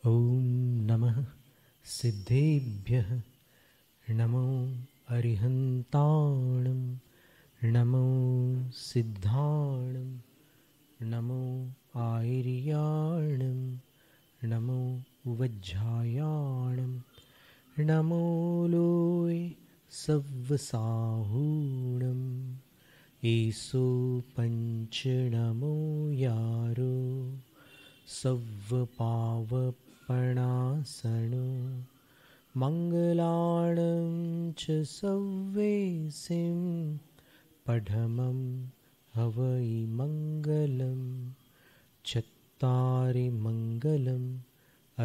ॐ नमः सिद्धेभ्यः नमो अरिहन्ताणं नमो सिद्धाणं नमो आयर्याणं नमो वज्झायाणं नमो लोय सव्वसाहूणम् ईसो पंच नमो यारो सव्वपावपणासनो मङ्गलाणं च सव्वेसिं पढमं हवै मङ्गलं चत्तारि मङ्गलम्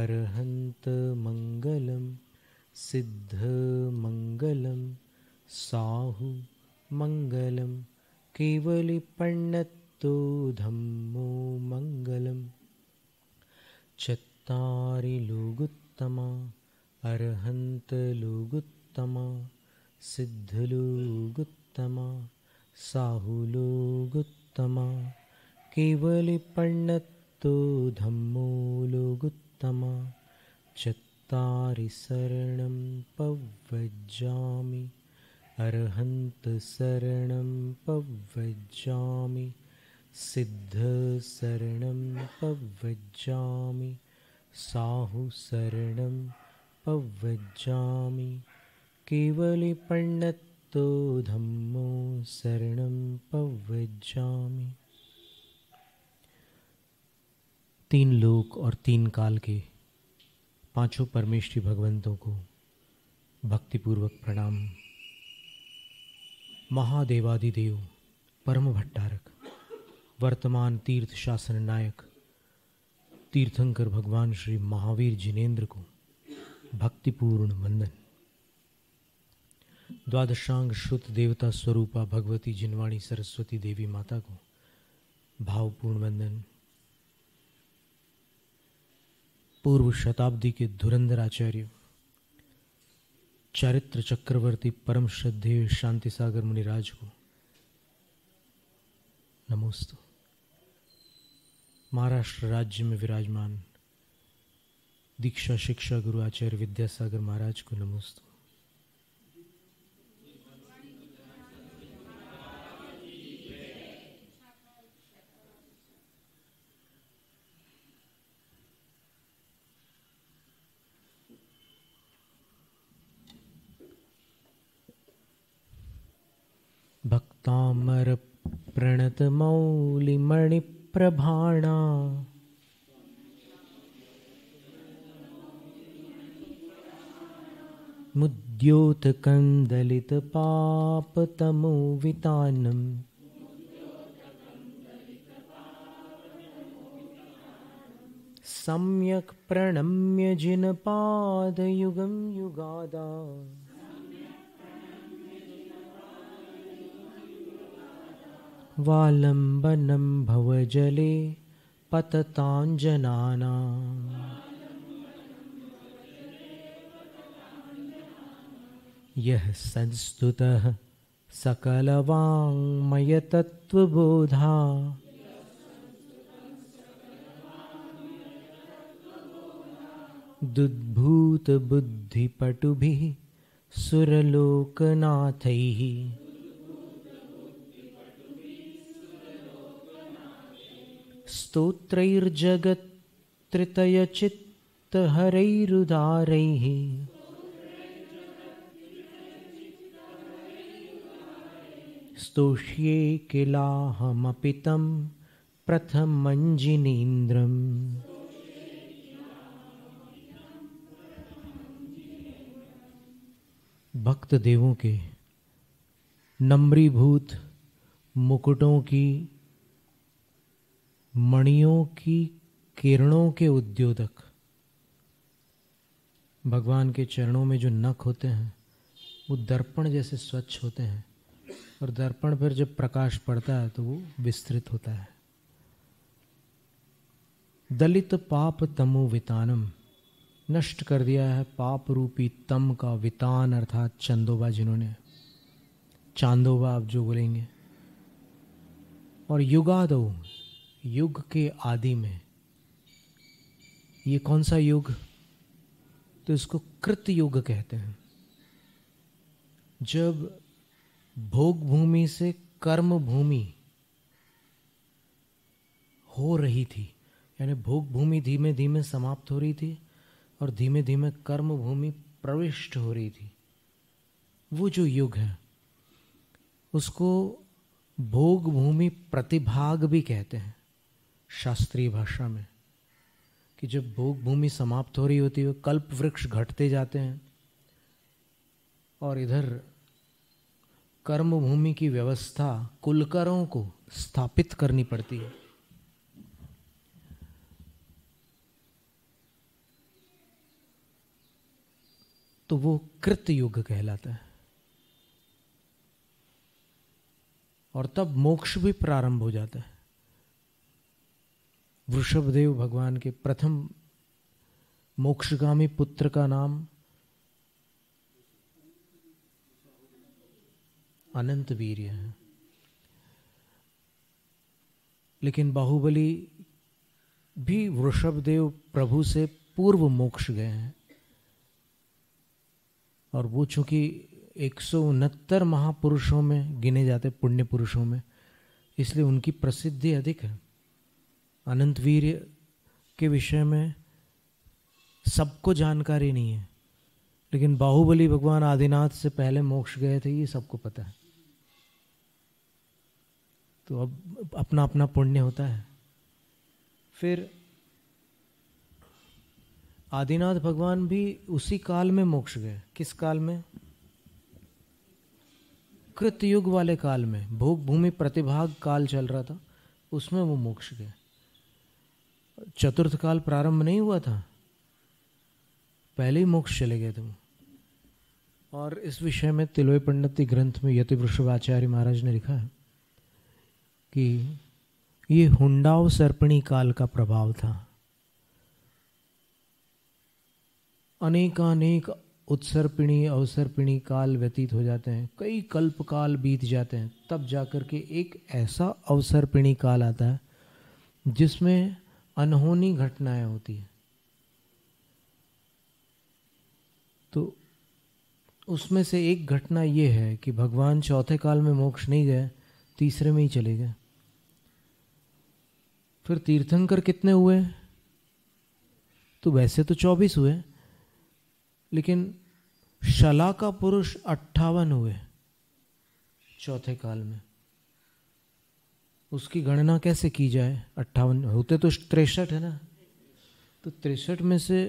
अर्हन्तमङ्गलं सिद्धमङ्गलं साहु मङ्गलं केवलिपण्णत्तो धम्मो मङ्गलं चत्तारि लोगुत्तमा अर्हन्तलोगुत्तमा सिद्धलोगुत्तमा साहुलोगुत्तमा केवलिपण्णत्तो धम्मो लोगुत्तमा चत्तारि शरणं पव्वज्जामि अर्हन्तशरणं पव्वज्जामि सिद्धशरणं पव्वज्जामि साहुशरणं पव्वज्जामि केवलिपण्णत्तो धम्मो शरणं पव्वज्जामि। तीन लोक और तीन काल के पांचों परमेष्ठी भगवंतों को भक्तिपूर्वक प्रणाम। महादेवादिदेव परम भट्टारक वर्तमान तीर्थ शासन नायक तीर्थंकर भगवान श्री महावीर जिनेन्द्र को भक्तिपूर्ण वंदन। द्वादशांग श्रुत देवता स्वरूपा भगवती जिनवाणी सरस्वती देवी माता को भावपूर्ण वंदन। पूर्व शताब्दी के धुरंधर आचार्य चारित्र चक्रवर्ती परम श्रद्धेय शांति सागर मुनिराज को नमोस्तु। महाराष्ट्र राज्य में विराजमान दीक्षा शिक्षा गुरु आचार्य विद्यासागर महाराज को नमोस्तु। भक्तामर प्रणत मौलिमणि प्रभाणा मुद्योत कंदलित पापतमो वितानम सम्यक प्रणम्य जिन पादयुगं युगादा वालंबनं भवजले पतताञ्जनानां यः संस्तुतः सकलवाङ्मयतत्त्वबोधा दुद्भूतबुद्धिपटुभिः सुरलोकनाथैः स्तोत्रैर्जगत्त्रितयचित्तहरैरुदारैः स्तोष्ये किलाहमपि तं प्रथमञ्जिनेन्द्रम्। भक्त देवों के नम्रीभूत मुकुटों की मणियों की किरणों के उद्योतक भगवान के चरणों में जो नख होते हैं वो दर्पण जैसे स्वच्छ होते हैं और दर्पण पर जब प्रकाश पड़ता है तो वो विस्तृत होता है। दलित पाप तमो वितानम नष्ट कर दिया है पाप रूपी तम का वितान अर्थात चंदोबा जिन्होंने चांदोबा आप जो बोलेंगे। और युगादो युग के आदि में ये कौन सा युग? तो इसको कृत युग कहते हैं। जब भोग भूमि से कर्म भूमि हो रही थी, यानी भोग भूमि धीमे धीमे समाप्त हो रही थी और धीमे धीमे कर्म भूमि प्रविष्ट हो रही थी, वो जो युग है उसको भोग भूमि प्रतिभाग भी कहते हैं शास्त्रीय भाषा में। कि जब भोग भूमि समाप्त हो रही होती है, कल्प वृक्ष घटते जाते हैं और इधर कर्म भूमि की व्यवस्था कुलकरों को स्थापित करनी पड़ती है। तो वो कृत युग कहलाता है। और तब मोक्ष भी प्रारंभ हो जाता है। वृषभदेव भगवान के प्रथम मोक्षगामी पुत्र का नाम अनंत वीर्य है। लेकिन बाहुबली भी वृषभदेव प्रभु से पूर्व मोक्ष गए हैं और वो चूंकि 169 महापुरुषों में गिने जाते, पुण्य पुरुषों में, इसलिए उनकी प्रसिद्धि अधिक है। अनंत वीर्य के विषय में सबको जानकारी नहीं है, लेकिन बाहुबली भगवान आदिनाथ से पहले मोक्ष गए थे, ये सबको पता है। तो अब अपना अपना पुण्य होता है। फिर आदिनाथ भगवान भी उसी काल में मोक्ष गए। किस काल में? कृतयुग वाले काल में। भोग भूमि प्रतिभाग काल चल रहा था, उसमें वो मोक्ष गए। चतुर्थ काल प्रारंभ नहीं हुआ था, पहले ही मोक्ष चले गए थे वो। और इस विषय में तिलोई पंडित ग्रंथ में यति वृषभाचार्य महाराज ने लिखा है कि ये हुंडाव सर्पणी काल का प्रभाव था। अनेकानेक उत्सर्पिणी अवसर्पिणी काल व्यतीत हो जाते हैं, कई कल्प काल बीत जाते हैं, तब जाकर के एक ऐसा अवसर्पिणी काल आता है जिसमें अनहोनी घटनाएं होती हैं। तो उसमें से एक घटना ये है कि भगवान चौथे काल में मोक्ष नहीं गए, तीसरे में ही चले गए। फिर तीर्थंकर कितने हुए? तो वैसे तो 24 हुए, लेकिन शलाका पुरुष 58 हुए चौथे काल में। उसकी गणना कैसे की जाए? 58 होते तो 63 है ना, तो 63 में से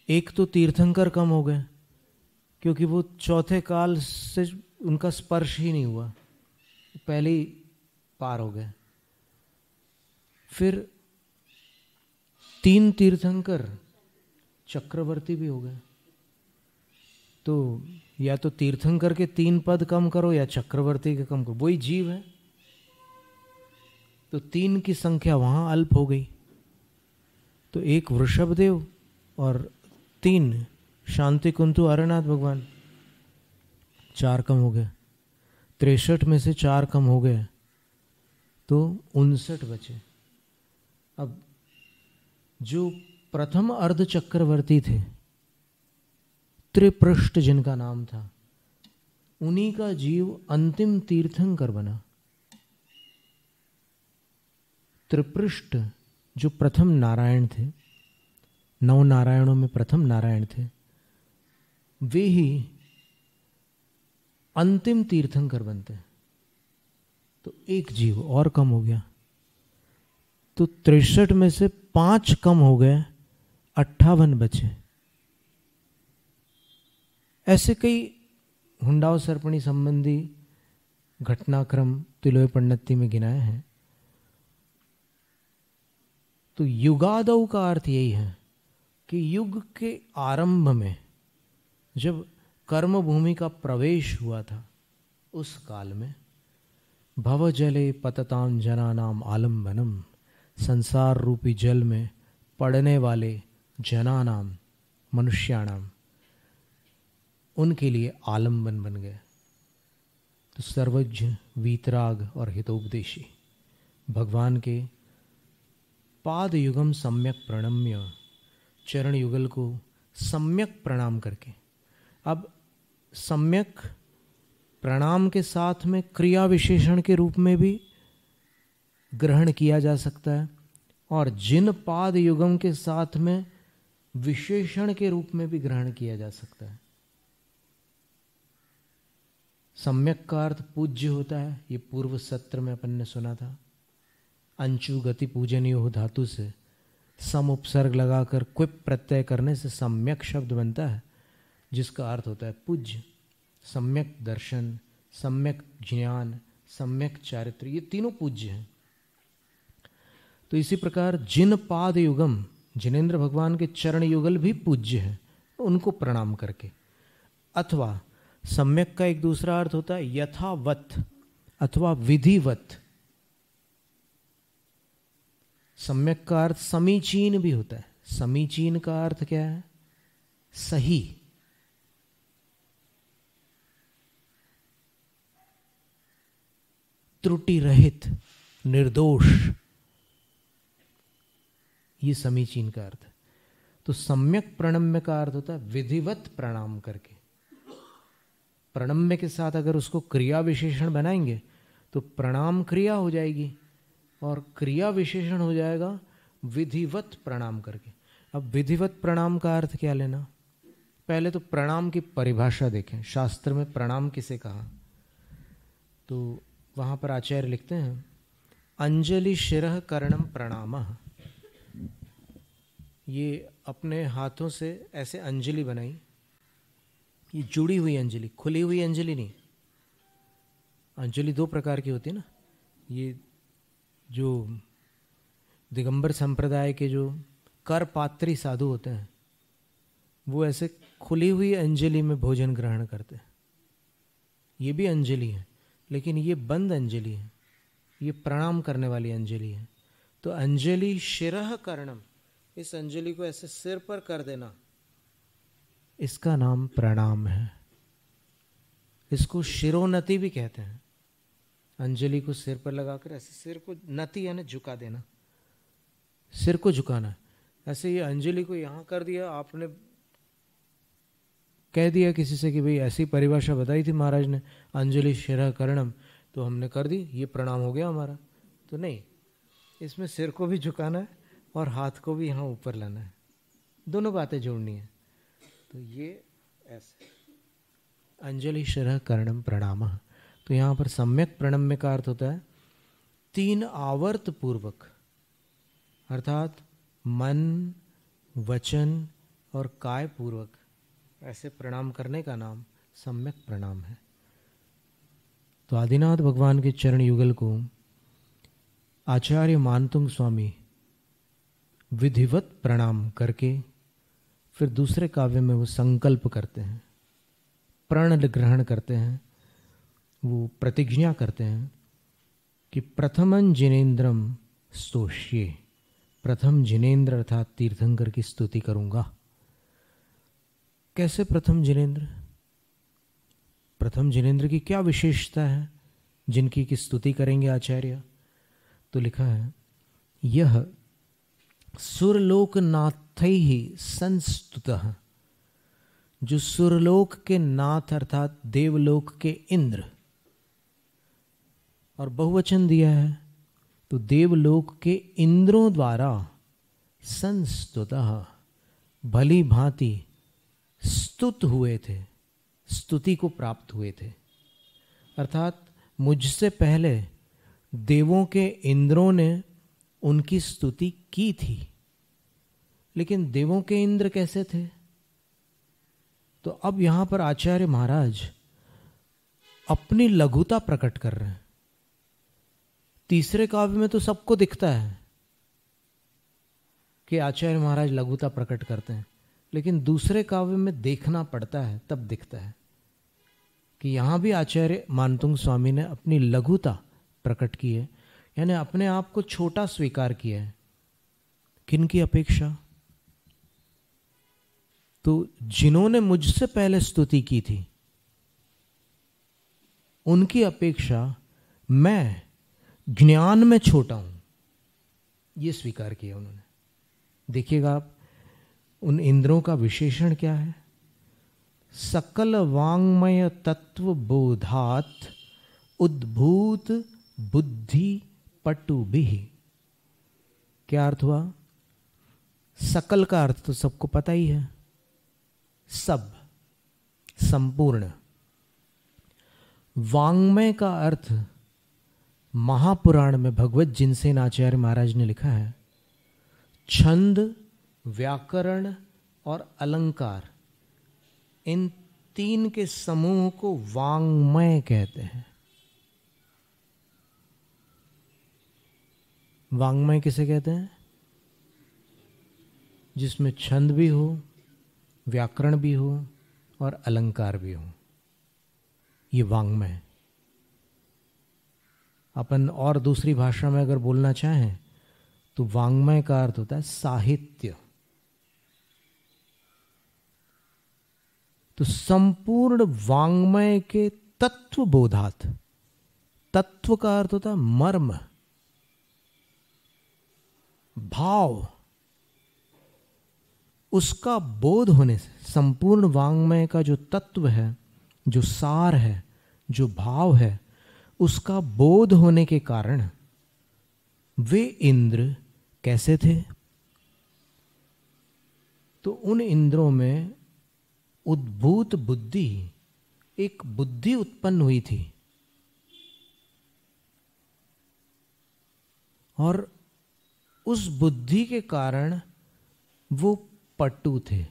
एक तो तीर्थंकर कम हो गए, क्योंकि वो चौथे काल से उनका स्पर्श ही नहीं हुआ, पहले ही पार हो गए। फिर 3 तीर्थंकर चक्रवर्ती भी हो गए। तो या तो तीर्थंकर के 3 पद कम करो या चक्रवर्ती के कम करो, वही जीव है। तो 3 की संख्या वहां अल्प हो गई। तो एक वृषभदेव और 3 शांति कुंतु अरनाथ भगवान, 4 कम हो गए। 63 में से 4 कम हो गए तो 59 बचे। अब जो प्रथम अर्ध चक्रवर्ती थे, त्रिपृष्ठ जिनका नाम था, उन्हीं का जीव अंतिम तीर्थंकर बना। त्रिपृष्ठ जो प्रथम नारायण थे, 9 नारायणों में प्रथम नारायण थे, वे ही अंतिम तीर्थंकर बनते हैं। तो एक जीव और कम हो गया, तो 63 में से 5 कम हो गए, 58 बचे। ऐसे कई हुंडाव सर्पणी संबंधी घटनाक्रम तिलोय पंडिती में गिनाए हैं। तो युगादौ का अर्थ यही है कि युग के आरंभ में जब कर्म भूमि का प्रवेश हुआ था, उस काल में भव जले पततां जनानाम आलम्बनम, संसार रूपी जल में पड़ने वाले जनानाम, मनुष्याणाम, उनके लिए आलम्बन बन गए। तो सर्वज्ञ, वीतराग और हितोपदेशी भगवान के पाद युगम सम्यक प्रणम्य चरण युगल को सम्यक प्रणाम करके, अब सम्यक प्रणाम के साथ में क्रिया विशेषण के रूप में भी ग्रहण किया जा सकता है और जिन पाद युगम के साथ में विशेषण के रूप में भी ग्रहण किया जा सकता है। सम्यक का अर्थ पूज्य होता है, ये पूर्व सत्र में अपन ने सुना था। अंशु गति पूजनीय हो धातु से सम उपसर्ग लगाकर क्विप प्रत्यय करने से सम्यक शब्द बनता है, जिसका अर्थ होता है पूज्य। सम्यक दर्शन, सम्यक ज्ञान, सम्यक चारित्र, ये तीनों पूज्य हैं। तो इसी प्रकार जिन पाद युगम, जिनेंद्र भगवान के चरण युगल भी पूज्य है, उनको प्रणाम करके। अथवा सम्यक का एक दूसरा अर्थ होता है यथावत अथवा विधिवत। सम्यक का अर्थ समीचीन भी होता है। समीचीन का अर्थ क्या है? सही। त्रुटि रहित, निर्दोष, ये समीचीन का अर्थ है। तो सम्यक प्रणम्य का अर्थ होता है विधिवत प्रणाम करके। प्रणम्य के साथ अगर उसको क्रिया विशेषण बनाएंगे तो प्रणाम क्रिया हो जाएगी और क्रिया विशेषण हो जाएगा विधिवत प्रणाम करके। अब विधिवत प्रणाम का अर्थ क्या लेना? पहले तो प्रणाम की परिभाषा देखें, शास्त्र में प्रणाम किसे कहा। तो वहाँ पर आचार्य लिखते हैं अंजलि शिरः करणम प्रणामः। ये अपने हाथों से ऐसे अंजलि बनाई, ये जुड़ी हुई अंजलि, खुली हुई अंजलि नहीं। अंजलि दो प्रकार की होती है ना, ये जो दिगंबर संप्रदाय के जो कर पात्री साधु होते हैं वो ऐसे खुली हुई अंजलि में भोजन ग्रहण करते हैं। ये भी अंजलि है, लेकिन ये बंद अंजलि है, ये प्रणाम करने वाली अंजलि है। तो अंजलि शिरः करणम, इस अंजलि को ऐसे सिर पर कर देना, इसका नाम प्रणाम है। इसको शिरोन्नति भी कहते हैं। अंजलि को सिर पर लगाकर ऐसे सिर को नति यानी झुका देना, सिर को झुकाना। ऐसे ये अंजलि को यहाँ कर दिया, आपने कह दिया किसी से कि भाई ऐसी परिभाषा बताई थी महाराज ने अंजलि शिरः करणम, तो हमने कर दी, ये प्रणाम हो गया हमारा। तो नहीं, इसमें सिर को भी झुकाना है और हाथ को भी यहाँ ऊपर लाना है, दोनों बातें जोड़नी है। तो ये ऐसे अंजलि शिरः करणम प्रणामः। तो यहाँ पर सम्यक प्रणम्य का अर्थ होता है तीन आवर्त पूर्वक, अर्थात मन, वचन और काय पूर्वक ऐसे प्रणाम करने का नाम सम्यक प्रणाम है। तो आदिनाथ भगवान के चरण युगल को आचार्य मानतुंग स्वामी विधिवत प्रणाम करके फिर दूसरे काव्य में वो संकल्प करते हैं, प्रण ग्रहण करते हैं, वो प्रतिज्ञा करते हैं कि प्रथमं जिनेन्द्रम स्तोष्ये, प्रथम जिनेन्द्र अर्थात तीर्थंकर की स्तुति करूंगा। कैसे प्रथम जिनेन्द्र? प्रथम जिनेन्द्र की क्या विशेषता है जिनकी की स्तुति करेंगे आचार्य? तो लिखा है यह सुरलोकनाथैहि संस्तुतः, जो सुरलोक के नाथ अर्थात देवलोक के इंद्र, और बहुवचन दिया है तो देवलोक के इंद्रों द्वारा संस्तुतः भली भांति स्तुत हुए थे, स्तुति को प्राप्त हुए थे। अर्थात मुझसे पहले देवों के इंद्रों ने उनकी स्तुति की थी, लेकिन देवों के इंद्र कैसे थे? तो अब यहां पर आचार्य महाराज अपनी लघुता प्रकट कर रहे हैं। तीसरे काव्य में तो सबको दिखता है कि आचार्य महाराज लघुता प्रकट करते हैं, लेकिन दूसरे काव्य में देखना पड़ता है, तब दिखता है कि यहां भी आचार्य मानतुंग स्वामी ने अपनी लघुता प्रकट की है, यानी अपने आप को छोटा स्वीकार किया है। किन की अपेक्षा? तो जिन्होंने मुझसे पहले स्तुति की थी उनकी अपेक्षा मैं ज्ञान में छोटा हूं, यह स्वीकार किया उन्होंने। देखिएगा आप, उन इंद्रों का विशेषण क्या है? सकल वांग्मय तत्व बोधात उद्भूत बुद्धि पटुभिः। क्या अर्थ हुआ? सकल का अर्थ तो सबको पता ही है, सब, संपूर्ण। वांग्मय का अर्थ महापुराण में भगवत जिनसेन आचार्य महाराज ने लिखा है, छंद, व्याकरण और अलंकार, इन तीन के समूह को वांग्मय कहते हैं। वांग्मय किसे कहते हैं? जिसमें छंद भी हो, व्याकरण भी हो और अलंकार भी हो, ये वांग्मय। अपन और दूसरी भाषा में अगर बोलना चाहें तो वांग्मय का अर्थ होता है साहित्य। तो संपूर्ण वांग्मय के तत्व बोधात, तत्व का अर्थ होता है मर्म, भाव, उसका बोध होने से, संपूर्ण वांग्मय का जो तत्व है, जो सार है, जो भाव है, उसका बोध होने के कारण वे इंद्र कैसे थे? तो उन इंद्रों में उद्भूत बुद्धि, एक बुद्धि उत्पन्न हुई थी, और उस बुद्धि के कारण वो पटु थे।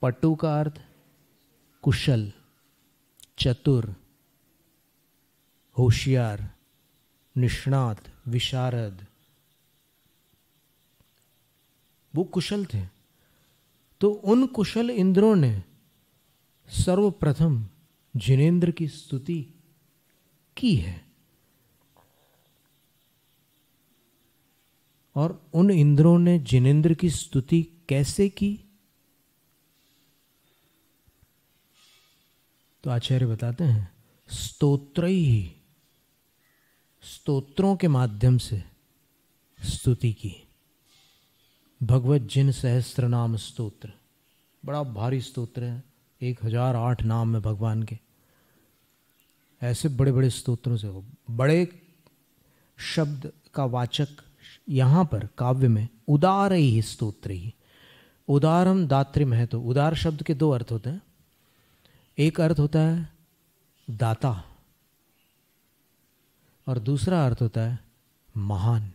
पटु का अर्थ कुशल, चतुर, होशियार, निष्णात, विशारद, वो कुशल थे। तो उन कुशल इंद्रों ने सर्वप्रथम जिनेंद्र की स्तुति की है, और उन इंद्रों ने जिनेंद्र की स्तुति कैसे की? तो आचार्य बताते हैं, स्तोत्रैः, स्तोत्रों के माध्यम से स्तुति की। भगवत जिन सहस्त्र नाम स्तोत्र, बड़ा भारी स्तोत्र है, 1008 नाम है भगवान के। ऐसे बड़े बड़े स्तोत्रों से हो, बड़े शब्द का वाचक यहाँ पर काव्य में उदार ही स्तोत्र ही, उदारम दात्रिम है। तो उदार शब्द के दो अर्थ होते हैं, एक अर्थ होता है दाता और दूसरा अर्थ होता है महान।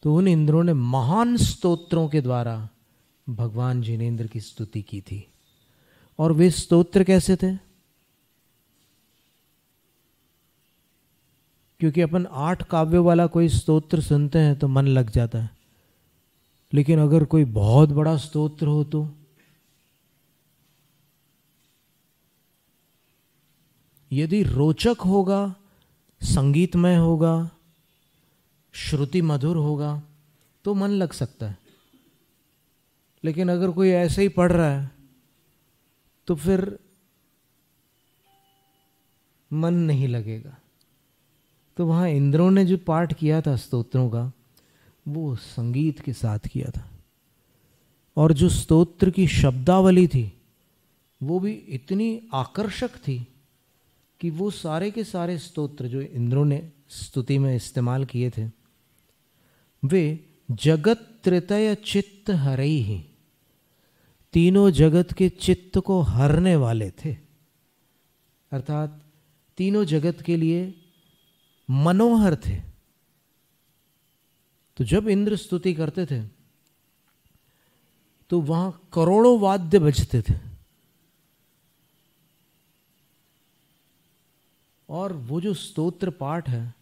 तो उन इंद्रों ने महान स्तोत्रों के द्वारा भगवान जिनेंद्र की स्तुति की थी। और वे स्तोत्र कैसे थे? क्योंकि अपन 8 काव्यों वाला कोई स्तोत्र सुनते हैं तो मन लग जाता है, लेकिन अगर कोई बहुत बड़ा स्तोत्र हो तो यदि रोचक होगा, संगीतमय होगा, श्रुति मधुर होगा तो मन लग सकता है। लेकिन अगर कोई ऐसे ही पढ़ रहा है तो फिर मन नहीं लगेगा। तो वहाँ इंद्रों ने जो पाठ किया था स्तोत्रों का, वो संगीत के साथ किया था। और जो स्तोत्र की शब्दावली थी वो भी इतनी आकर्षक थी कि वो सारे के सारे स्तोत्र जो इंद्रों ने स्तुति में इस्तेमाल किए थे, वे जगत त्रितय चित्त हरैहि, तीनों जगत के चित्त को हरने वाले थे। अर्थात तीनों जगत के लिए मनोहर थे। तो जब इंद्र स्तुति करते थे तो वहां करोड़ों वाद्य बजते थे, और वो जो स्तोत्र पाठ है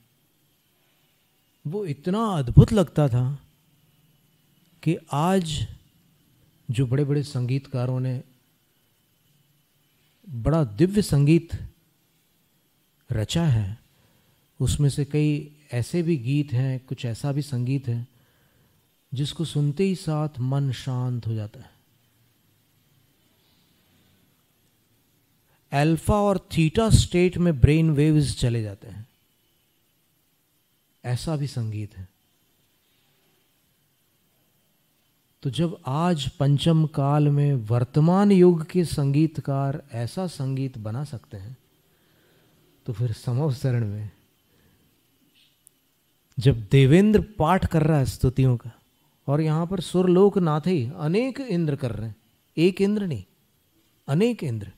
वो इतना अद्भुत लगता था कि आज जो बड़े बड़े संगीतकारों ने बड़ा दिव्य संगीत रचा है, उसमें से कई ऐसे भी गीत हैं, कुछ ऐसा भी संगीत है जिसको सुनते ही साथ मन शांत हो जाता है। अल्फा और थीटा स्टेट में ब्रेन वेव्स चले जाते हैं, ऐसा भी संगीत है। तो जब आज पंचम काल में वर्तमान युग के संगीतकार ऐसा संगीत बना सकते हैं, तो फिर समवसरण में जब देवेंद्र पाठ कर रहा है स्तुतियों का, और यहाँ पर सुरलोक नाथ ही अनेक इंद्र कर रहे हैं, एक इंद्र नहीं, अनेक इंद्र,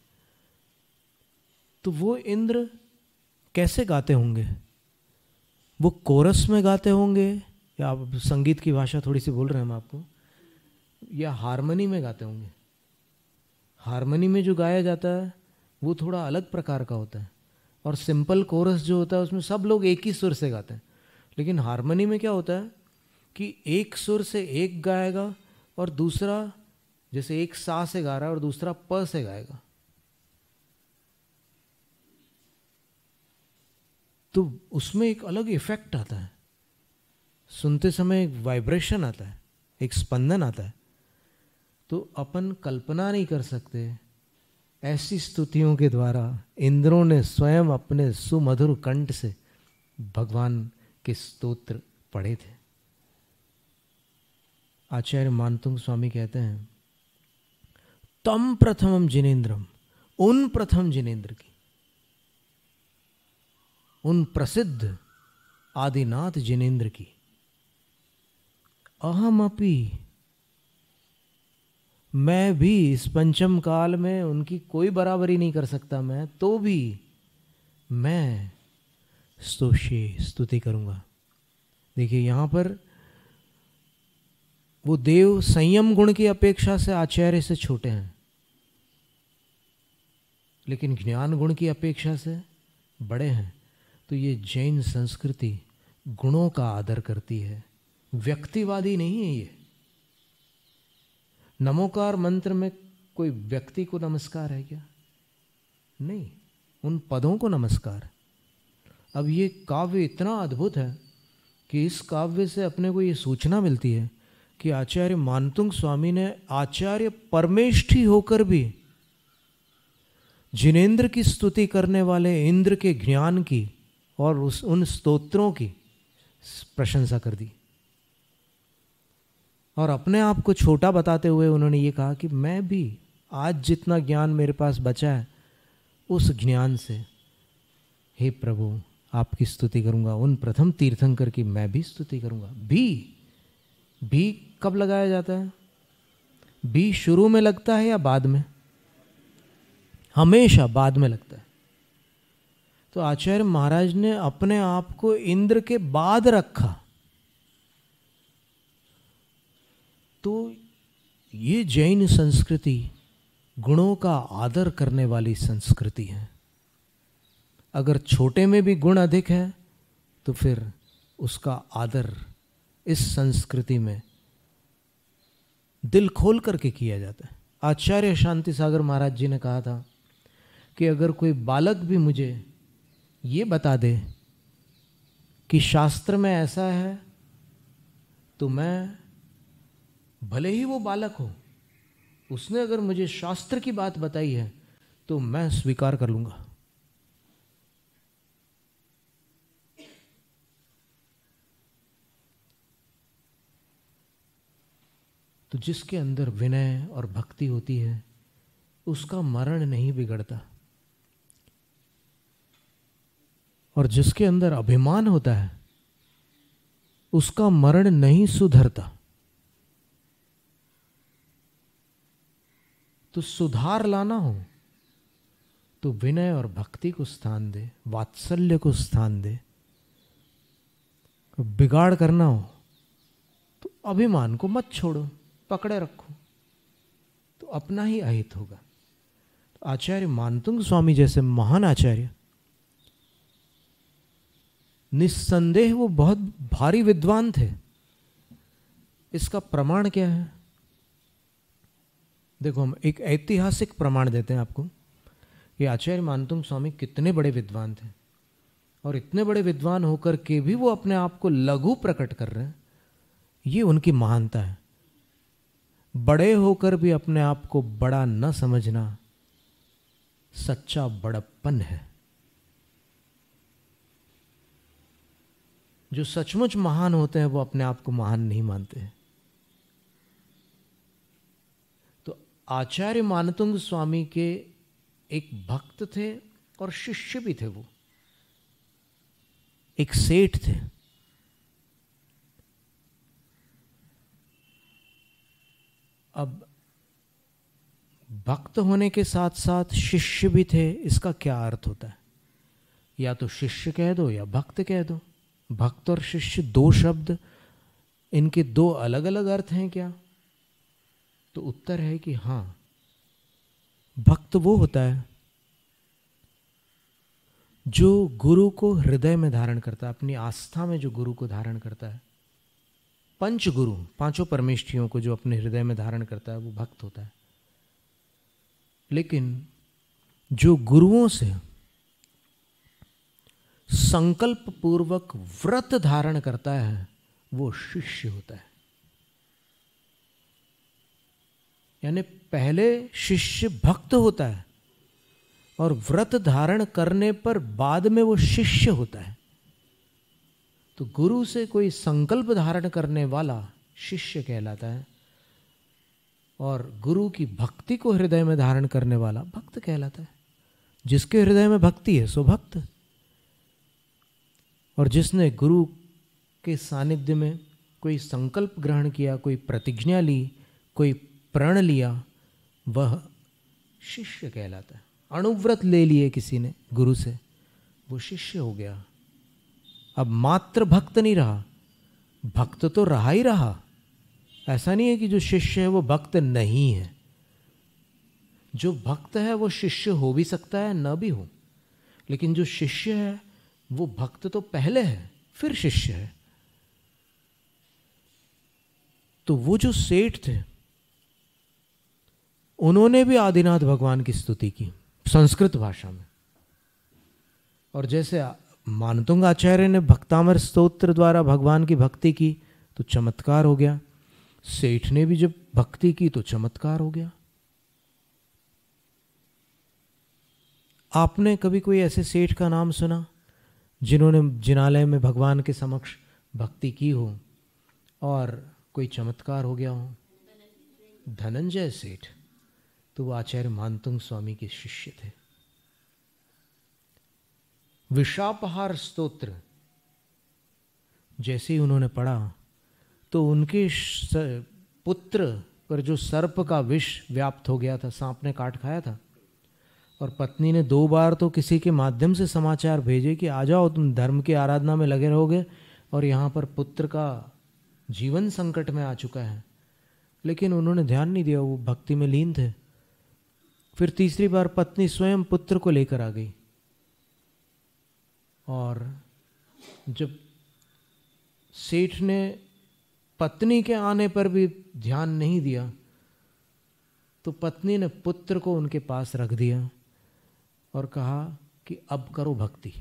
तो वो इंद्र कैसे गाते होंगे? वो कोरस में गाते होंगे, या आप संगीत की भाषा थोड़ी सी बोल रहे हैं हम आपको, या हारमोनी में गाते होंगे? हारमोनी में जो गाया जाता है वो थोड़ा अलग प्रकार का होता है, और सिंपल कोरस जो होता है उसमें सब लोग एक ही सुर से गाते हैं। लेकिन हारमोनी में क्या होता है कि एक सुर से एक गाएगा, और दूसरा जैसे एक सा से गा रहा है और दूसरा प से गाएगा, तो उसमें एक अलग इफेक्ट आता है, सुनते समय एक वाइब्रेशन आता है, एक स्पंदन आता है। तो अपन कल्पना नहीं कर सकते, ऐसी स्तुतियों के द्वारा इंद्रों ने स्वयं अपने सुमधुर कंठ से भगवान के स्तोत्र पढ़े थे। आचार्य मानतुंग स्वामी कहते हैं, तम प्रथमम जिनेन्द्रम, उन प्रथम जिनेन्द्र की, उन प्रसिद्ध आदिनाथ जिनेन्द्र की, अहम अपि, मैं भी इस पंचम काल में उनकी कोई बराबरी नहीं कर सकता, मैं तो भी मैं स्तुति करूंगा। देखिए यहाँ पर वो देव संयम गुण की अपेक्षा से आचार्य से छोटे हैं, लेकिन ज्ञान गुण की अपेक्षा से बड़े हैं। तो ये जैन संस्कृति गुणों का आदर करती है, व्यक्तिवादी नहीं है। ये नमोकार मंत्र में कोई व्यक्ति को नमस्कार है क्या? नहीं, उन पदों को नमस्कार। अब ये काव्य इतना अद्भुत है कि इस काव्य से अपने को ये सूचना मिलती है कि आचार्य मानतुंग स्वामी ने आचार्य परमेष्ठी होकर भी जिनेन्द्र की स्तुति करने वाले इंद्र के ज्ञान की और उन स्तोत्रों की प्रशंसा कर दी, और अपने आप को छोटा बताते हुए उन्होंने ये कहा कि मैं भी आज जितना ज्ञान मेरे पास बचा है उस ज्ञान से हे प्रभु आपकी स्तुति करूंगा, उन प्रथम तीर्थंकर की मैं भी स्तुति करूंगा। भी कब लगाया जाता है? भी शुरू में लगता है या बाद में? हमेशा बाद में लगता है। तो आचार्य महाराज ने अपने आप को इंद्र के बाद रखा। तो ये जैन संस्कृति गुणों का आदर करने वाली संस्कृति है। अगर छोटे में भी गुण अधिक है तो फिर उसका आदर इस संस्कृति में दिल खोल करके किया जाता है। आचार्य शांति सागर महाराज जी ने कहा था कि अगर कोई बालक भी मुझे ये बता दे कि शास्त्र में ऐसा है, तो मैं, भले ही वो बालक हो, उसने अगर मुझे शास्त्र की बात बताई है तो मैं स्वीकार कर लूंगा। तो जिसके अंदर विनय और भक्ति होती है उसका मरण नहीं बिगड़ता, और जिसके अंदर अभिमान होता है उसका मरण नहीं सुधरता। तो सुधार लाना हो तो विनय और भक्ति को स्थान दे, वात्सल्य को स्थान दे। बिगाड़ करना हो तो अभिमान को मत छोड़ो, पकड़े रखो, तो अपना ही अहित होगा। तो आचार्य मानतुंग स्वामी जैसे महान आचार्य, निस्संदेह वो बहुत भारी विद्वान थे। इसका प्रमाण क्या है? देखो, हम एक ऐतिहासिक प्रमाण देते हैं आपको कि आचार्य मानतुंग स्वामी कितने बड़े विद्वान थे, और इतने बड़े विद्वान होकर के भी वो अपने आप को लघु प्रकट कर रहे हैं। ये उनकी महानता है। बड़े होकर भी अपने आप को बड़ा न समझना सच्चा बड़प्पन है। जो सचमुच महान होते हैं वो अपने आप को महान नहीं मानते हैं। आचार्य मानतुंग स्वामी के एक भक्त थे और शिष्य भी थे। वो एक सेठ थे। अब भक्त होने के साथ साथ शिष्य भी थे, इसका क्या अर्थ होता है? या तो शिष्य कह दो या भक्त कह दो। भक्त और शिष्य दो शब्द, इनके दो अलग अलग अर्थ हैं क्या? तो उत्तर है कि हाँ, भक्त वो होता है जो गुरु को हृदय में धारण करता है, अपनी आस्था में जो गुरु को धारण करता है। पंच गुरु, पांचों परमेष्ठियों को जो अपने हृदय में धारण करता है, वो भक्त होता है। लेकिन जो गुरुओं से संकल्प पूर्वक व्रत धारण करता है, वो शिष्य होता है। यानी पहले शिष्य भक्त होता है और व्रत धारण करने पर बाद में वो शिष्य होता है। तो गुरु से कोई संकल्प धारण करने वाला शिष्य कहलाता है और गुरु की भक्ति को हृदय में धारण करने वाला भक्त कहलाता है। जिसके हृदय में भक्ति है सो भक्त, और जिसने गुरु के सानिध्य में कोई संकल्प ग्रहण किया, कोई प्रतिज्ञा ली, कोई प्रण लिया, वह शिष्य कहलाता है। अणुव्रत ले लिए किसी ने गुरु से, वो शिष्य हो गया। अब मात्र भक्त नहीं रहा, भक्त तो रहा ही रहा। ऐसा नहीं है कि जो शिष्य है वो भक्त नहीं है। जो भक्त है वो शिष्य हो भी सकता है, न भी हो। लेकिन जो शिष्य है वो भक्त तो पहले है, फिर शिष्य है। तो वो जो सेठ थे, उन्होंने भी आदिनाथ भगवान की स्तुति की संस्कृत भाषा में। और जैसे मानतुंग आचार्य ने भक्तामर स्तोत्र द्वारा भगवान की भक्ति की तो चमत्कार हो गया, सेठ ने भी जब भक्ति की तो चमत्कार हो गया। आपने कभी कोई ऐसे सेठ का नाम सुना जिन्होंने जिनालय में भगवान के समक्ष भक्ति की हो और कोई चमत्कार हो गया हो? धनंजय सेठ, तो वो आचार्य मानतुंग स्वामी के शिष्य थे। विषापहार स्तोत्र जैसे ही उन्होंने पढ़ा तो उनके पुत्र पर जो सर्प का विष व्याप्त हो गया था, सांप ने काट खाया था, और पत्नी ने 2 बार तो किसी के माध्यम से समाचार भेजे कि आ जाओ, तुम धर्म की आराधना में लगे रहोगे और यहाँ पर पुत्र का जीवन संकट में आ चुका है। लेकिन उन्होंने ध्यान नहीं दिया, वो भक्ति में लीन थे। फिर तीसरी बार पत्नी स्वयं पुत्र को लेकर आ गई, और जब सेठ ने पत्नी के आने पर भी ध्यान नहीं दिया तो पत्नी ने पुत्र को उनके पास रख दिया और कहा कि अब करो भक्ति,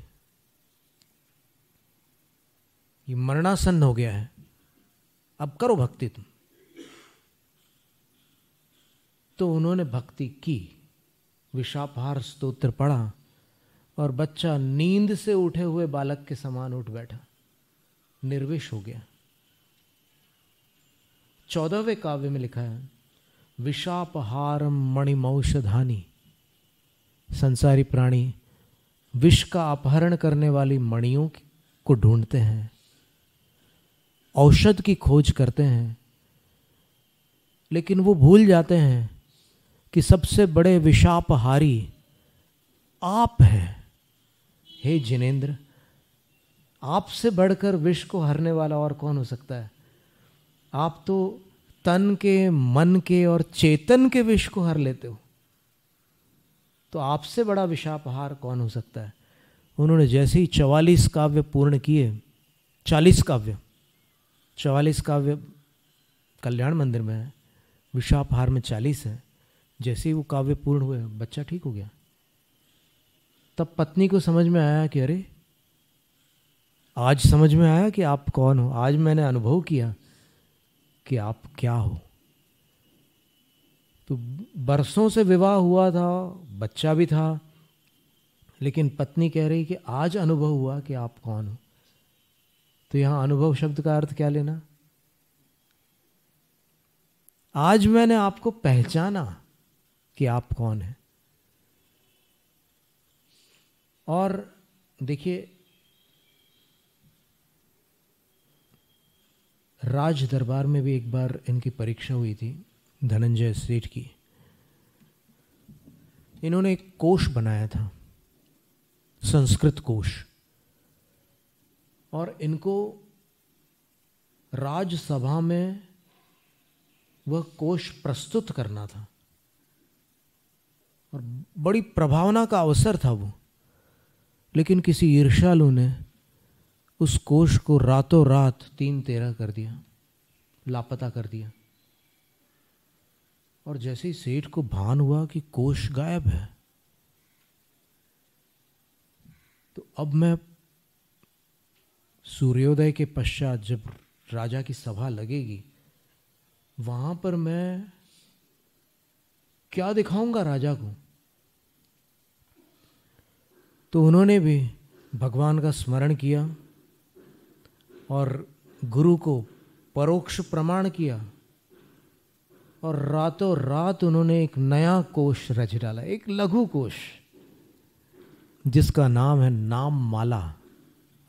ये मरणासन्न हो गया है, अब करो भक्ति तुम। तो उन्होंने भक्ति की, विषापहार स्तोत्र पढ़ा और बच्चा नींद से उठे हुए बालक के समान उठ बैठा, निर्विष हो गया। 14वें काव्य में लिखा है, विषापहारम मणिमौषधानी। संसारी प्राणी विष का अपहरण करने वाली मणियों को ढूंढते हैं, औषध की खोज करते हैं, लेकिन वो भूल जाते हैं कि सबसे बड़े विषापहारी आप हैं। हे जिनेंद्र, आपसे बढ़कर विष को हरने वाला और कौन हो सकता है? आप तो तन के, मन के और चेतन के विष को हर लेते हो, तो आपसे बड़ा विषापहार कौन हो सकता है? उन्होंने जैसे ही 44 काव्य पूर्ण किए, 40 काव्य, 44 काव्य कल्याण मंदिर में है, विषापहार में 40 है। जैसे ही वो काव्य पूर्ण हुए, बच्चा ठीक हो गया। तब पत्नी को समझ में आया कि अरे, आज समझ में आया कि आप कौन हो, आज मैंने अनुभव किया कि आप क्या हो। तो बरसों से विवाह हुआ था, बच्चा भी था, लेकिन पत्नी कह रही कि आज अनुभव हुआ कि आप कौन हो। तो यहां अनुभव शब्द का अर्थ क्या लेना? आज मैंने आपको पहचाना कि आप कौन हैं। और देखिए, राज दरबार में भी एक बार इनकी परीक्षा हुई थी, धनंजय सेठ की। इन्होंने एक कोश बनाया था, संस्कृत कोश, और इनको राजसभा में वह कोश प्रस्तुत करना था, और बड़ी प्रभावना का अवसर था वो। लेकिन किसी ईर्ष्यालु ने उस कोश को रातों रात 3-13 कर दिया, लापता कर दिया। और जैसे ही सेठ को भान हुआ कि कोश गायब है, तो अब मैं सूर्योदय के पश्चात जब राजा की सभा लगेगी, वहां पर मैं क्या दिखाऊंगा राजा को। तो उन्होंने भी भगवान का स्मरण किया और गुरु को परोक्ष प्रमाण किया, और रातों रात उन्होंने एक नया कोश रच डाला, एक लघु कोश, जिसका नाम है नाम माला।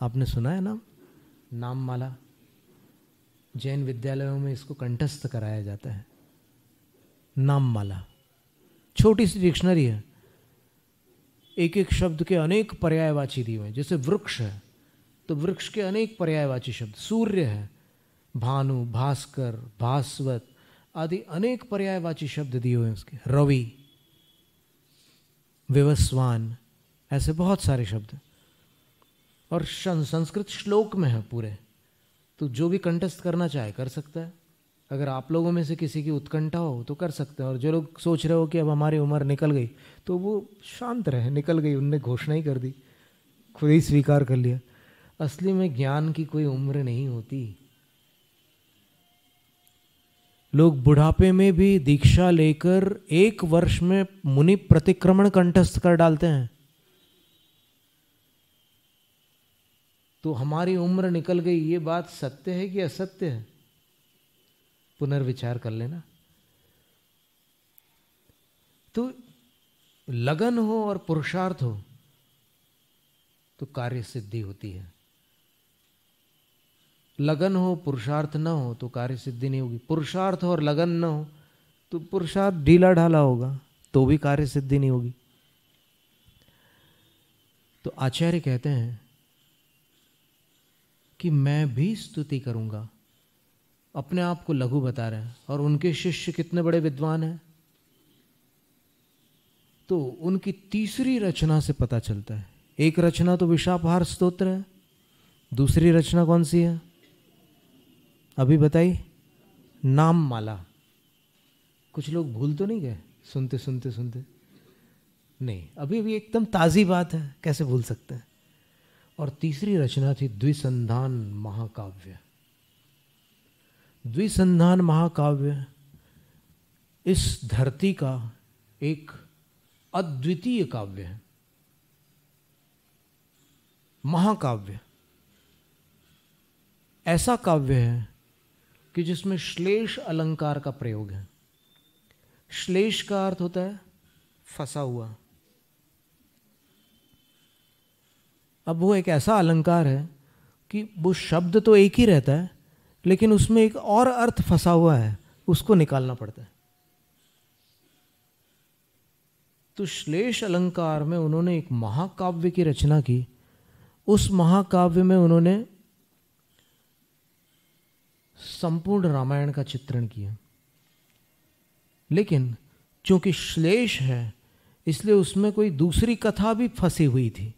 आपने सुना है नाम माला? जैन विद्यालयों में इसको कंठस्थ कराया जाता है। नाम माला छोटी सी डिक्शनरी है, एक एक शब्द के अनेक पर्यायवाची दिए हुए हैं। जैसे वृक्ष है तो वृक्ष के अनेक पर्यायवाची शब्द, सूर्य है, भानु, भास्कर, भास्वत आदि अनेक पर्यायवाची शब्द दिए हुए हैं उसके, रवि, विवस्वान, ऐसे बहुत सारे शब्द। और संस्कृत श्लोक में है पूरे, तो जो भी कंठस्थ करना चाहे कर सकता है। अगर आप लोगों में से किसी की उत्कंठा हो तो कर सकते हैं, और जो लोग सोच रहे हो कि अब हमारी उम्र निकल गई, तो वो शांत रहे, निकल गई, उनने घोषणा ही कर दी, खुद ही स्वीकार कर लिया। असली में ज्ञान की कोई उम्र नहीं होती। लोग बुढ़ापे में भी दीक्षा लेकर 1 वर्ष में मुनि प्रतिक्रमण कंठस्थ कर डालते हैं। तो हमारी उम्र निकल गई, ये बात सत्य है कि असत्य है? पुनर्विचार कर लेना। तो लगन हो और पुरुषार्थ हो तो कार्य सिद्धि होती है। लगन हो, पुरुषार्थ न हो तो कार्य सिद्धि नहीं होगी। पुरुषार्थ और लगन न हो तो पुरुषार्थ ढीला ढाला होगा तो भी कार्य सिद्धि नहीं होगी। तो आचार्य कहते हैं कि मैं भी स्तुति करूंगा, अपने आप को लघु बता रहे हैं। और उनके शिष्य कितने बड़े विद्वान हैं, तो उनकी तीसरी रचना से पता चलता है। एक रचना तो विशापहार स्तोत्र है, दूसरी रचना कौन सी है अभी बताइए? नाम माला। कुछ लोग भूल तो नहीं गए सुनते सुनते सुनते? नहीं, अभी अभी एकदम ताज़ी बात है, कैसे भूल सकते हैं। और तीसरी रचना थी द्विसंधान महाकाव्य। द्विसंधान महाकाव्य इस धरती का एक अद्वितीय काव्य है, महाकाव्य। ऐसा काव्य है कि जिसमें श्लेष अलंकार का प्रयोग है। श्लेष का अर्थ होता है फंसा हुआ। अब वो एक ऐसा अलंकार है कि वो शब्द तो एक ही रहता है, लेकिन उसमें एक और अर्थ फंसा हुआ है, उसको निकालना पड़ता है। तो श्लेष अलंकार में उन्होंने एक महाकाव्य की रचना की। उस महाकाव्य में उन्होंने संपूर्ण रामायण का चित्रण किया, लेकिन चूंकि श्लेष है इसलिए उसमें कोई दूसरी कथा भी फंसी हुई थी।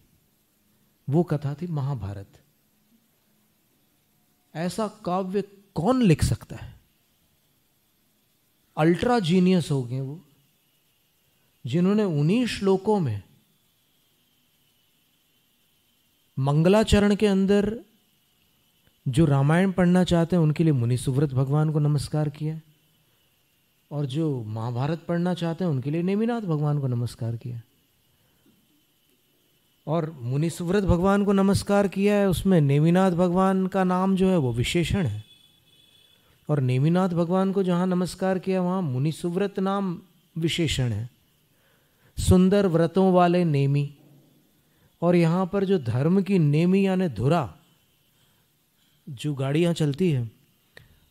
वो कथा थी महाभारत। ऐसा काव्य कौन लिख सकता है? अल्ट्रा जीनियस हो गए वो, जिन्होंने 19 श्लोकों में मंगलाचरण के अंदर जो रामायण पढ़ना चाहते हैं उनके लिए मुनि सुव्रत भगवान को नमस्कार किया, और जो महाभारत पढ़ना चाहते हैं उनके लिए नेमिनाथ भगवान को नमस्कार किया। और मुनि सुव्रत भगवान को नमस्कार किया है, उसमें नेमिनाथ भगवान का नाम जो है वो विशेषण है, और नेमिनाथ भगवान को जहाँ नमस्कार किया वहाँ मुनि सुव्रत नाम विशेषण है। सुंदर व्रतों वाले नेमी। और यहाँ पर जो धर्म की नेमी यानी धुरा, जो गाड़ियाँ चलती है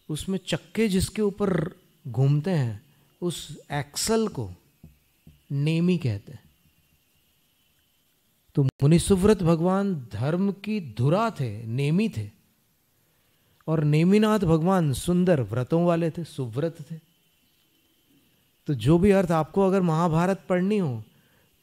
उसमें चक्के जिसके ऊपर घूमते हैं उस एक्सल को नेमी कहते हैं। तो मुनि सुव्रत भगवान धर्म की धुरा थे, नेमी थे, और नेमिनाथ भगवान सुंदर व्रतों वाले थे, सुव्रत थे। तो जो भी अर्थ आपको अगर महाभारत पढ़नी हो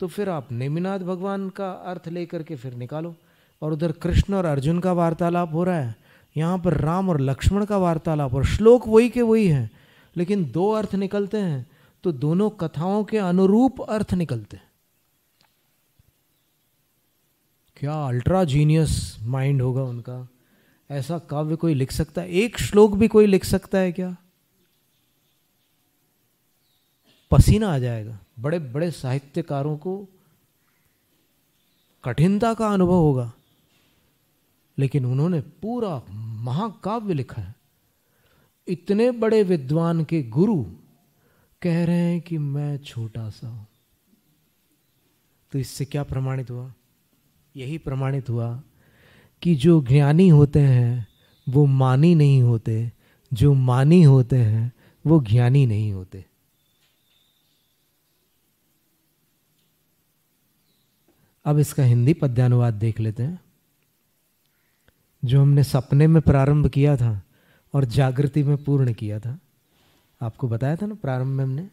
तो फिर आप नेमिनाथ भगवान का अर्थ लेकर के फिर निकालो। और उधर कृष्ण और अर्जुन का वार्तालाप हो रहा है, यहाँ पर राम और लक्ष्मण का वार्तालाप, और श्लोक वही के वही हैं, लेकिन दो अर्थ निकलते हैं तो दोनों कथाओं के अनुरूप अर्थ निकलते हैं। क्या अल्ट्रा जीनियस माइंड होगा उनका, ऐसा काव्य कोई लिख सकता है? एक श्लोक भी कोई लिख सकता है क्या? पसीना आ जाएगा। बड़े बड़े साहित्यकारों को कठिनता का अनुभव होगा, लेकिन उन्होंने पूरा महाकाव्य लिखा है। इतने बड़े विद्वान के गुरु कह रहे हैं कि मैं छोटा सा हूं। तो इससे क्या प्रमाणित हुआ? यही प्रमाणित हुआ कि जो ज्ञानी होते हैं वो मानी नहीं होते, जो मानी होते हैं वो ज्ञानी नहीं होते। अब इसका हिंदी पद्यानुवाद देख लेते हैं, जो हमने सपने में प्रारंभ किया था और जागृति में पूर्ण किया था। आपको बताया था ना, प्रारंभ में हमने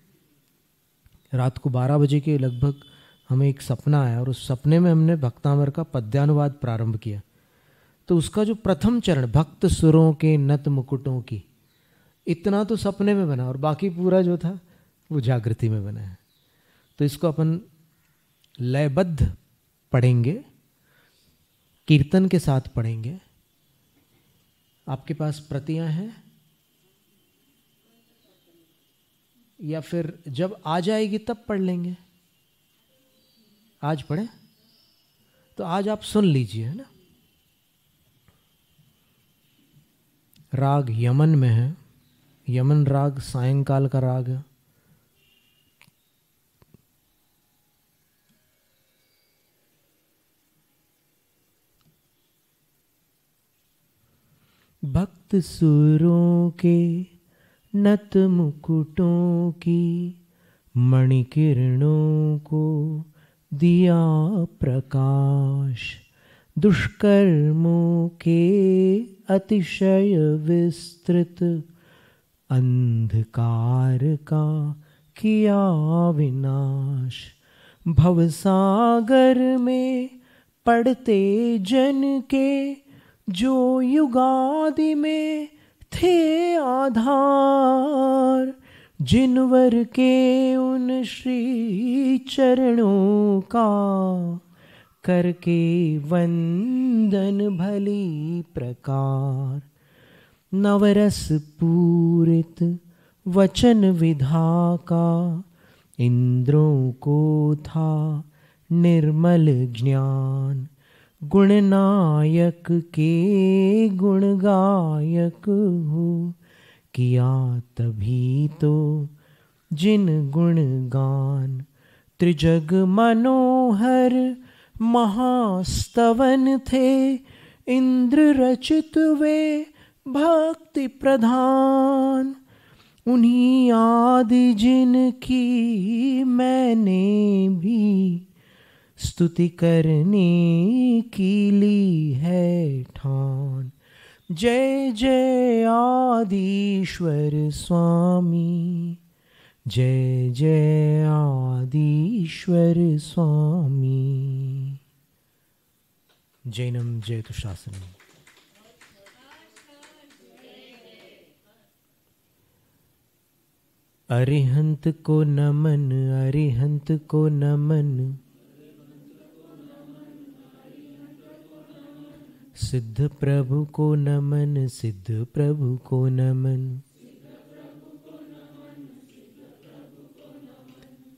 रात को 12 बजे के लगभग हमें एक सपना आया और उस सपने में हमने भक्तामर का पद्यानुवाद प्रारंभ किया। तो उसका जो प्रथम चरण, भक्त सुरों के नत मुकुटों की, इतना तो सपने में बना और बाकी पूरा जो था वो जागृति में बना है। तो इसको अपन लयबद्ध पढ़ेंगे, कीर्तन के साथ पढ़ेंगे। आपके पास प्रतियां हैं या फिर जब आ जाएगी तब पढ़ लेंगे? आज पढ़ें? तो आज आप सुन लीजिए, है ना। राग यमन में है, यमन राग सायंकाल का राग है। भक्त सुरों के नत मुकुटों की मणिकिरणों को दिया प्रकाश, दुष्कर्मों के अतिशय विस्तृत अंधकार का किया विनाश। भवसागर में पड़ते जन के जो युगादि में थे आधार, जिनवर के उन श्री चरणों का करके वंदन भली प्रकार। नवरस पूरित वचन विधा का इंद्रों को था निर्मल ज्ञान। गुणनायक के गुण गायक हो किया तभी तो जिन गुण गान। त्रिजग मनोहर महास्तवन थे, इंद्र रचित वे भक्ति प्रधान। उन्हीं आदि जिनकी मैंने भी स्तुति करने की ली है ठान। जय जय आदिश्वर स्वामी, जय जय आदिश्वर स्वामी। जैनम जयतु शासनम। अरिहंत को नमन, अरिहंत को नमन। सिद्ध प्रभु को नमन, सिद्ध प्रभु को नमन।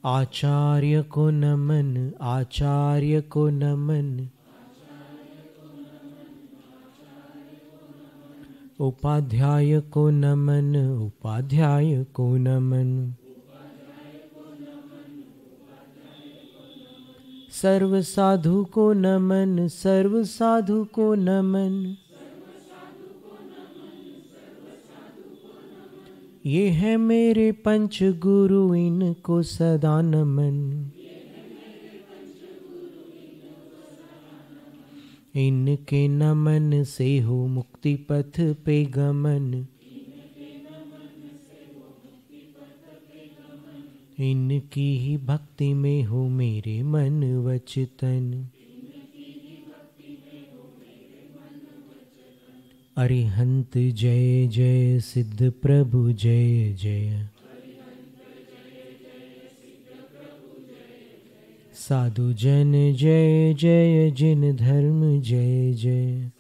आचार्य को नमन, आचार्य को नमन। उपाध्याय को नमन, उपाध्याय को नमन। सर्व साधु को नमन, सर्व साधु को नमन। ये है मेरे पंच गुरु, इनको सदा नमन। इनके नमन से हो मुक्ति पथ पे गमन। इनकी ही भक्ति में हो मेरे मन वचन। अरिहंत जय जय, सिद्ध प्रभु जय जय। साधु जन जय जय, जिन धर्म जय जय।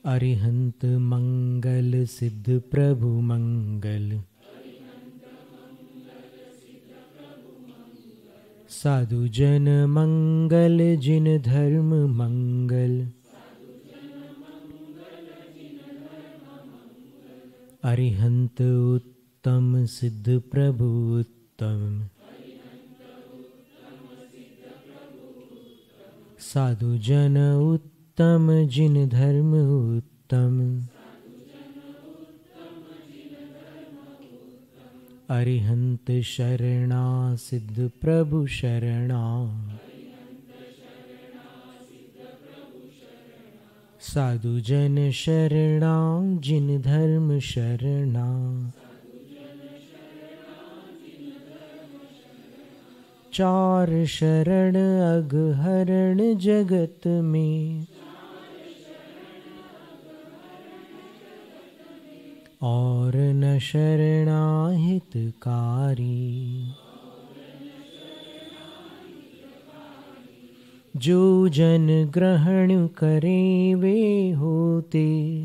अरिहंत मंगल, सिद्ध प्रभु मंगल। साधु जन मंगल, जिन धर्म मंगल। अरिहंत उत्तम, सिद्ध प्रभु उत्तम। साधु जन उत्तम, जिन धर्म उत्तम। अरिहंत शरणा, सिद्ध प्रभु शरणा। साधु जन शरणा, जिन धर्म शरणा। चार शरण अगहरण जगत में, और न शरणा हितकारी। जो जन ग्रहण करे वे होते,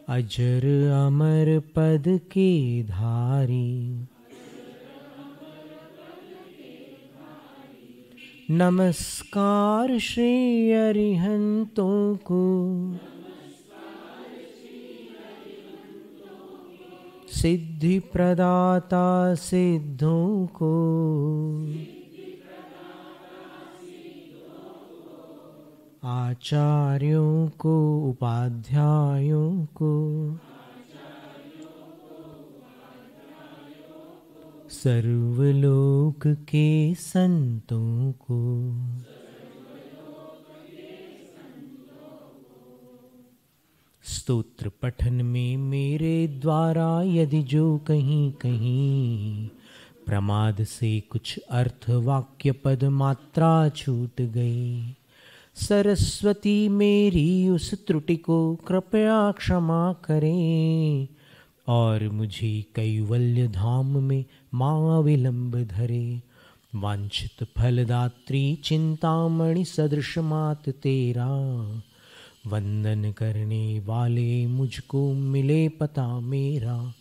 अजर अमर पद के धारी। नमस्कार श्री अरिहंतों को, सिद्धि प्रदाता सिद्धों को। आचार्यों को, उपाध्यायों को। सर्वलोक के संतों को। स्तोत्र पठन में मेरे द्वारा यदि जो कहीं कहीं प्रमाद से कुछ अर्थ वाक्य पद मात्रा छूट गई, सरस्वती मेरी उस त्रुटि को कृपया क्षमा करें और मुझे कैवल्य धाम में माँ विलंब धरे। वांछित फलदात्री चिंतामणि सदृश मात तेरा, वंदन करने वाले मुझको मिले पता मेरा।